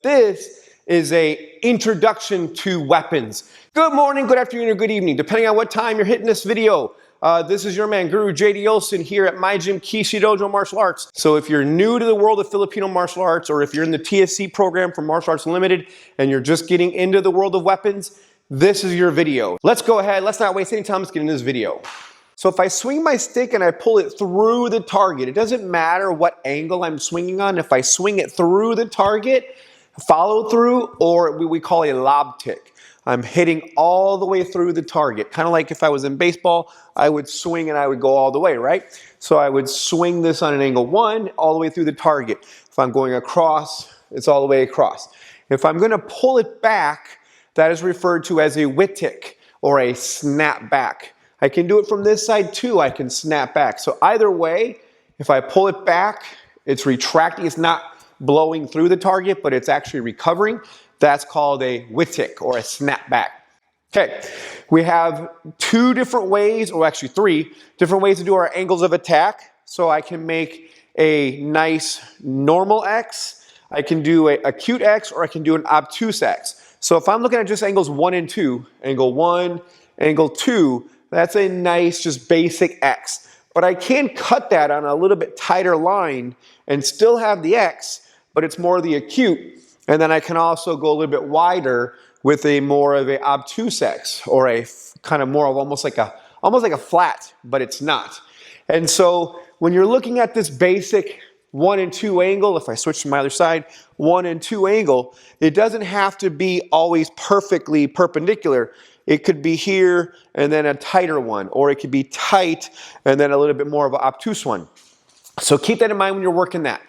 This is a introduction to weapons. Good morning, good afternoon, or good evening, depending on what time you're hitting this video. This is your man, Guru JD Olson, here at my gym, Kishi Dojo Martial Arts. So if you're new to the world of Filipino martial arts, or if you're in the TSC program for Martial Arts Unlimited, and you're just getting into the world of weapons, this is your video. Let's go ahead, let's not waste any time, let's get into this video. So if I swing my stick and I pull it through the target, it doesn't matter what angle I'm swinging on. If I swing it through the target, follow through, or we call a lob tick. I'm hitting all the way through the target. Kind of like if I was in baseball, I would swing and I would go all the way, right? So I would swing this on an angle 1 all the way through the target. If I'm going across, it's all the way across. If I'm going to pull it back, that is referred to as a whittick or a snap back. I can do it from this side too. I can snap back. So either way, if I pull it back, it's retracting. It's not blowing through the target, but it's actually recovering. That's called a whittick or a snap back. Okay, we have two different ways, or actually three different ways to do our angles of attack. So I can make a nice normal X, I can do a acute X, or I can do an obtuse X. So if I'm looking at just angles 1 and 2, angle 1, angle 2, that's a nice, just basic X. But I can cut that on a little bit tighter line and still have the X, but it's more the acute. And then I can also go a little bit wider with a more of a obtuse X, or a kind of more of almost like a flat, but it's not. And so when you're looking at this basic 1 and 2 angle, if I switch to my other side, 1 and 2 angle, it doesn't have to be always perfectly perpendicular. It could be here and then a tighter one, or it could be tight and then a little bit more of an obtuse one. So keep that in mind when you're working that.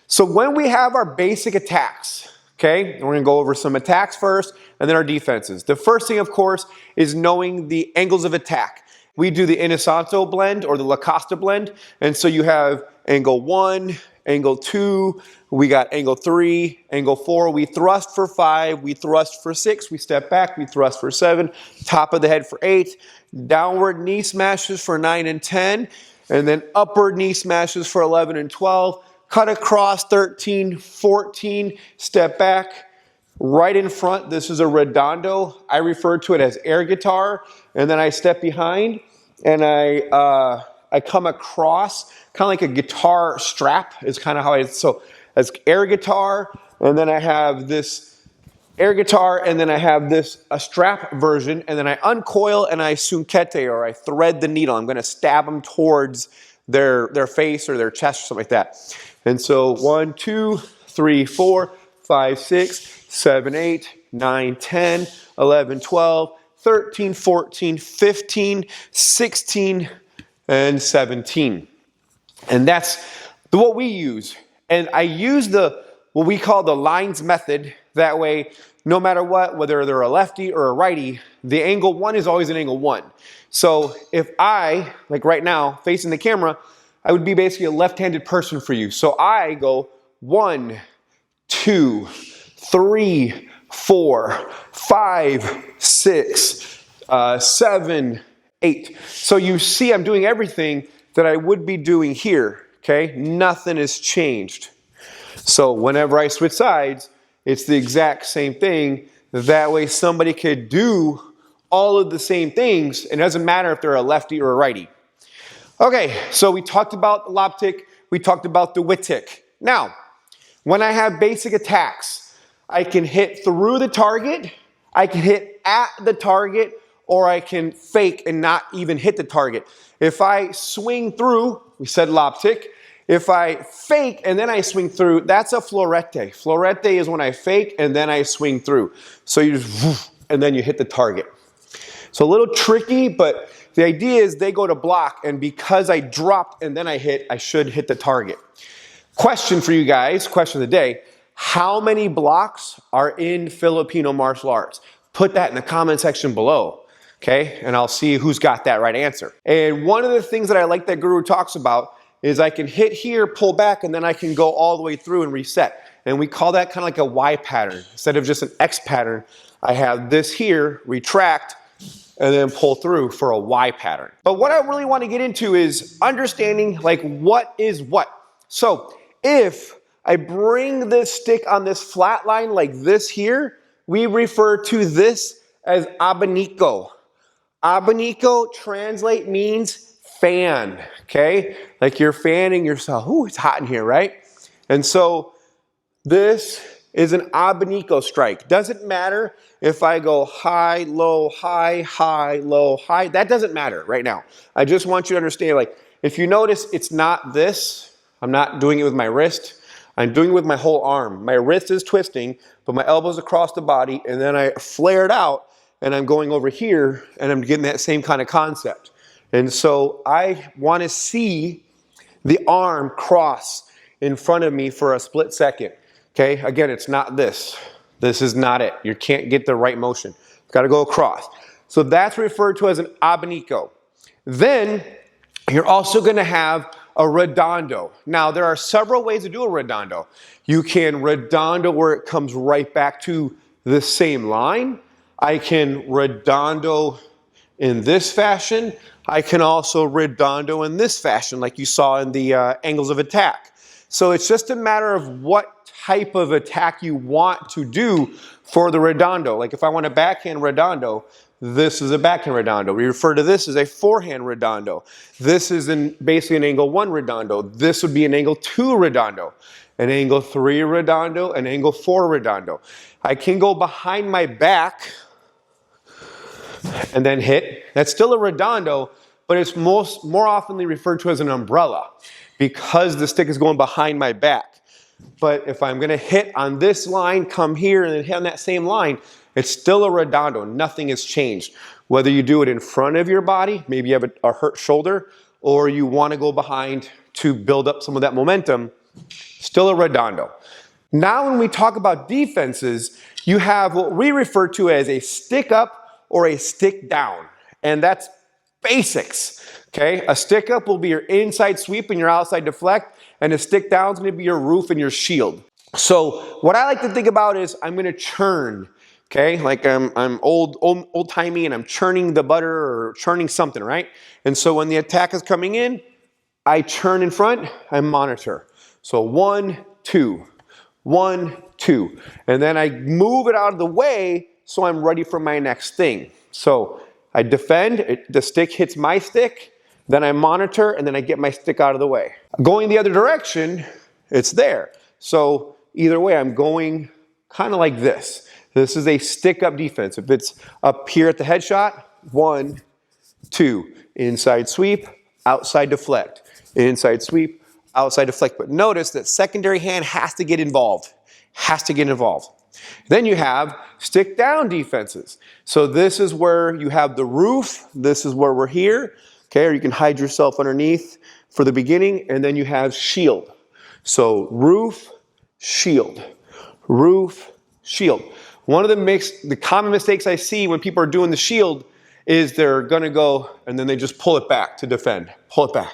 So when we have our basic attacks, okay, we're gonna go over some attacks first and then our defenses. The first thing, of course, is knowing the angles of attack. We do the Inosanto blend or the La Costa blend. And so you have angle 1, angle 2, we got angle 3, angle 4, we thrust for 5, we thrust for 6, we step back, we thrust for 7, top of the head for 8, downward knee smashes for 9 and 10, and then upward knee smashes for 11 and 12, cut across 13, 14, step back, right in front. This is a Redondo. I refer to it as air guitar, and then I step behind and I come across, kind of like a guitar strap is kind of how so as air guitar, and then I have this air guitar, and then I have this a strap version, and then I uncoil and I sunkete, or I thread the needle. I'm going to stab them towards their face or their chest or something like that. And so 1, 2, 3, 4, 5, 6, 7, 8, 9, 10, 11, 12, 13, 14, 15, 16, and 17. And that's what we use. And I use what we call the lines method. That way, no matter what, whether they're a lefty or a righty, the angle 1 is always an angle 1. So if I, like right now, facing the camera, I would be basically a left-handed person for you. So I go 1, 2, 3, 4, 5, 6, 7, 8. So you see I'm doing everything that I would be doing here, okay? Nothing has changed. So whenever I switch sides, it's the exact same thing. That way somebody could do all of the same things. It doesn't matter if they're a lefty or a righty. Okay, so we talked about the lob tick, we talked about the whittick. Now, when I have basic attacks, I can hit through the target, I can hit at the target, or I can fake and not even hit the target. If I swing through, we said lob tick. If I fake and then I swing through, that's a florete. Florete is when I fake and then I swing through. So you just, woof, and then you hit the target. So a little tricky, but the idea is they go to block, and because I dropped and then I hit, I should hit the target. Question for you guys, question of the day. How many blocks are in Filipino martial arts? Put that in the comment section below, okay? And I'll see who's got that right answer. And one of the things that I like that Guru talks about is I can hit here, pull back, and then I can go all the way through and reset. And we call that kind of like a Y pattern. Instead of just an X pattern, I have this here, retract, and then pull through for a Y pattern. But what I really want to get into is understanding like what is what. So if I bring this stick on this flat line like this here. We refer to this as abanico. Abanico translate means fan, okay? Like you're fanning yourself. Ooh, it's hot in here, right? And so this is an abanico strike. Doesn't matter if I go high, low, high, low, high. That doesn't matter right now. I just want you to understand, like, if you notice, it's not this. I'm not doing it with my wrist. I'm doing it with my whole arm. My wrist is twisting, but my elbow's across the body, and then I flare it out, and I'm going over here, and I'm getting that same kind of concept. And so I want to see the arm cross in front of me for a split second. Okay, again, it's not this. This is not it. You can't get the right motion. You've got to go across. So that's referred to as an abanico. Then you're also going to have a redondo. Now, there are several ways to do a redondo. You can redondo where it comes right back to the same line. I can redondo in this fashion. I can also redondo in this fashion, like you saw in the angles of attack. So it's just a matter of what type of attack you want to do for the redondo. Like if I want a backhand redondo, this is a backhand redondo. We refer to this as a forehand redondo. This is basically an angle 1 redondo. This would be an angle 2 redondo, an angle 3 redondo, an angle 4 redondo. I can go behind my back and then hit. That's still a redondo, but it's more oftenly referred to as an umbrella because the stick is going behind my back. But if I'm going to hit on this line, come here, and then hit on that same line, it's still a redondo. Nothing has changed. Whether you do it in front of your body, maybe you have a hurt shoulder, or you want to go behind to build up some of that momentum, still a redondo. Now when we talk about defenses, you have what we refer to as a stick up or a stick down. And that's basics. Okay, a stick up will be your inside sweep and your outside deflect, and a stick down is going to be your roof and your shield. So what I like to think about is I'm going to churn. Okay, like I'm old-timey and I'm churning the butter or churning something, right? And so when the attack is coming in, I churn in front, I monitor. So 1, 2, 1, 2, and then I move it out of the way so I'm ready for my next thing. So I defend, the stick hits my stick, then I monitor, and then I get my stick out of the way. Going the other direction, it's there. So either way, I'm going kind of like this. This is a stick-up defense. If it's up here at the headshot, 1, 2, inside sweep, outside deflect, inside sweep, outside deflect. But notice that secondary hand has to get involved, Then you have stick-down defenses. So this is where you have the roof. This is where we're here. Okay, or you can hide yourself underneath for the beginning, and then you have shield. So roof, shield, roof, shield. One of the common mistakes I see when people are doing the shield is they're gonna go and then they just pull it back to defend, pull it back.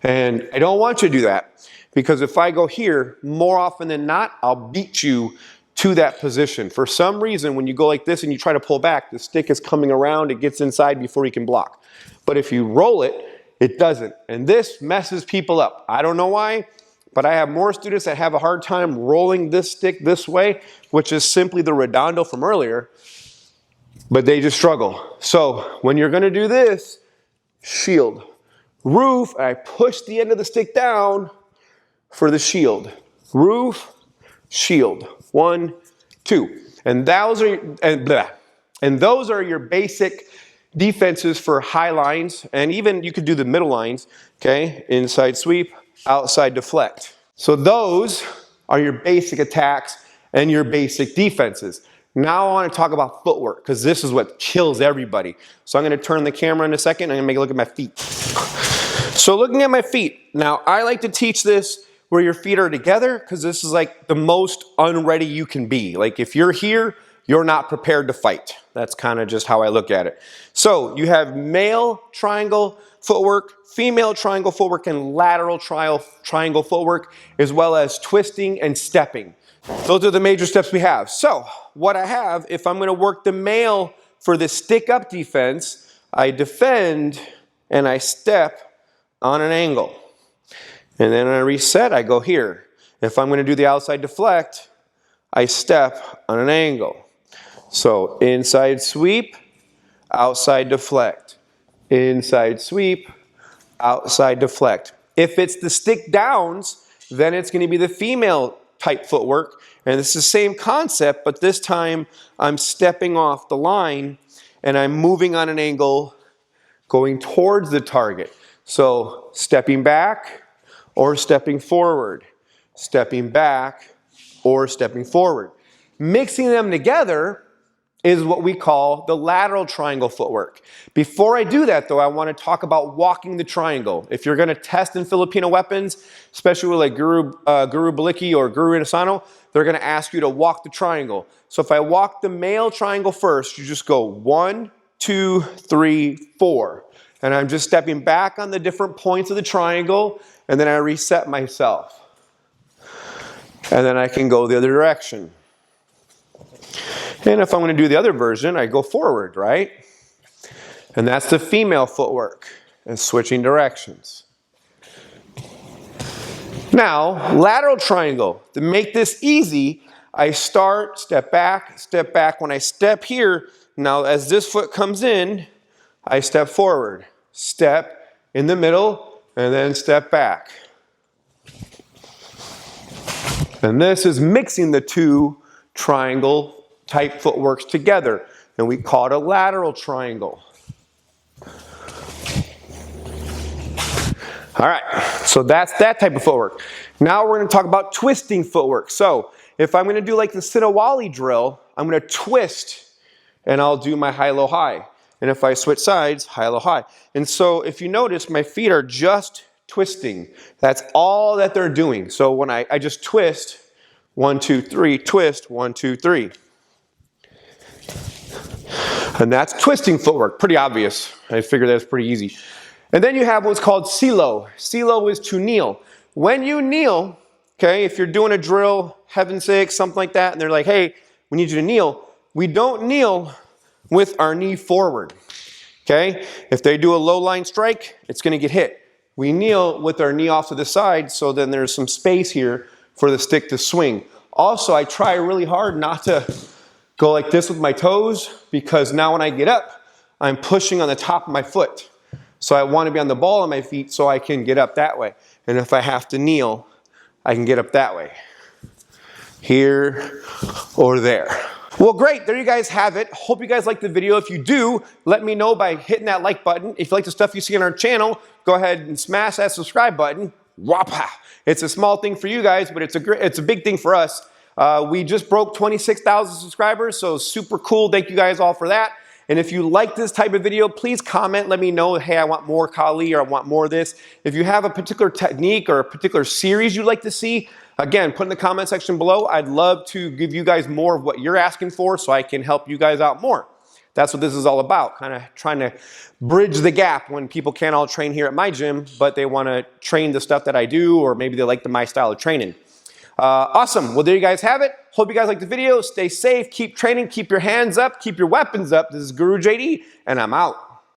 And I don't want you to do that, because if I go here, more often than not, I'll beat you to that position. For some reason, when you go like this and you try to pull back, the stick is coming around, it gets inside before you can block. But if you roll it, it doesn't. And this messes people up. I don't know why, but I have more students that have a hard time rolling this stick this way, which is simply the redondo from earlier, but they just struggle. So when you're gonna do this, shield, roof, I push the end of the stick down for the shield. Roof, shield, 1, 2. And those are your basic defenses for high lines, and even you could do the middle lines, okay? Inside sweep, outside deflect. So those are your basic attacks and your basic defenses. Now I want to talk about footwork, because this is what kills everybody. So I'm going to turn the camera in a second, and I'm going to make a look at my feet. So looking at my feet, now I like to teach this where your feet are together, because this is like the most unready you can be. Like if you're here, you're not prepared to fight. That's kind of just how I look at it. So you have male triangle footwork, female triangle footwork, and lateral triangle footwork, as well as twisting and stepping. Those are the major steps we have. So what I have, if I'm going to work the male for the stick-up defense, I defend and I step on an angle. And then when I reset, I go here. If I'm going to do the outside deflect, I step on an angle. So inside sweep, outside deflect. Inside sweep, outside deflect. If it's the stick downs, then it's going to be the female type footwork. And it's the same concept, but this time I'm stepping off the line and I'm moving on an angle going towards the target. So stepping back or stepping forward. Stepping back or stepping forward. Mixing them together is what we call the lateral triangle footwork. Before I do that though, I want to talk about walking the triangle. If you're going to test in Filipino weapons, especially with like Guru Baliki or Guru Inasano, they're going to ask you to walk the triangle. So if I walk the male triangle first, you just go 1, 2, 3, 4. And I'm just stepping back on the different points of the triangle, and then I reset myself. And then I can go the other direction. And if I'm going to do the other version, I go forward, right? And that's the female footwork and switching directions. Now, lateral triangle. To make this easy, I start, step back, step back. When I step here, now as this foot comes in, I step forward, step in the middle, and then step back. And this is mixing the two triangle type footworks together, and we call it a lateral triangle. All right, so that's that type of footwork. Now we're going to talk about twisting footwork. So if I'm going to do like the Sinawali drill, I'm going to twist and I'll do my high-low high. And if I switch sides, high-low high. And so if you notice, my feet are just twisting. That's all that they're doing. So when I just twist, 1, 2, 3, twist, 1, 2, 3. And that's twisting footwork, pretty obvious. I figured that's pretty easy. And then you have what's called silo. Silo is to kneel. When you kneel, okay, if you're doing a drill, heaven's sake, something like that, and they're like, hey, we need you to kneel, we don't kneel with our knee forward, okay? If they do a low line strike, it's gonna get hit. We kneel with our knee off to the side, so then there's some space here for the stick to swing. Also, I try really hard not to go like this with my toes, because now when I get up, I'm pushing on the top of my foot. So I want to be on the ball of my feet so I can get up that way. And if I have to kneel, I can get up that way. Here or there. Well, great. There you guys have it. Hope you guys liked the video. If you do, let me know by hitting that like button. If you like the stuff you see on our channel, go ahead and smash that subscribe button. Whoppa! It's a small thing for you guys, but it's a big thing for us. We just broke 26,000 subscribers, so super cool. Thank you guys all for that. And if you like this type of video, please comment. Let me know, hey, I want more Kali or I want more of this. If you have a particular technique or a particular series you'd like to see, again, put in the comment section below. I'd love to give you guys more of what you're asking for so I can help you guys out more. That's what this is all about, kind of trying to bridge the gap when people can't all train here at my gym, but they want to train the stuff that I do, or maybe they like my style of training. Awesome. Well, there you guys have it. Hope you guys liked the video. Stay safe. Keep training. Keep your hands up. Keep your weapons up. This is Guru JD, and I'm out.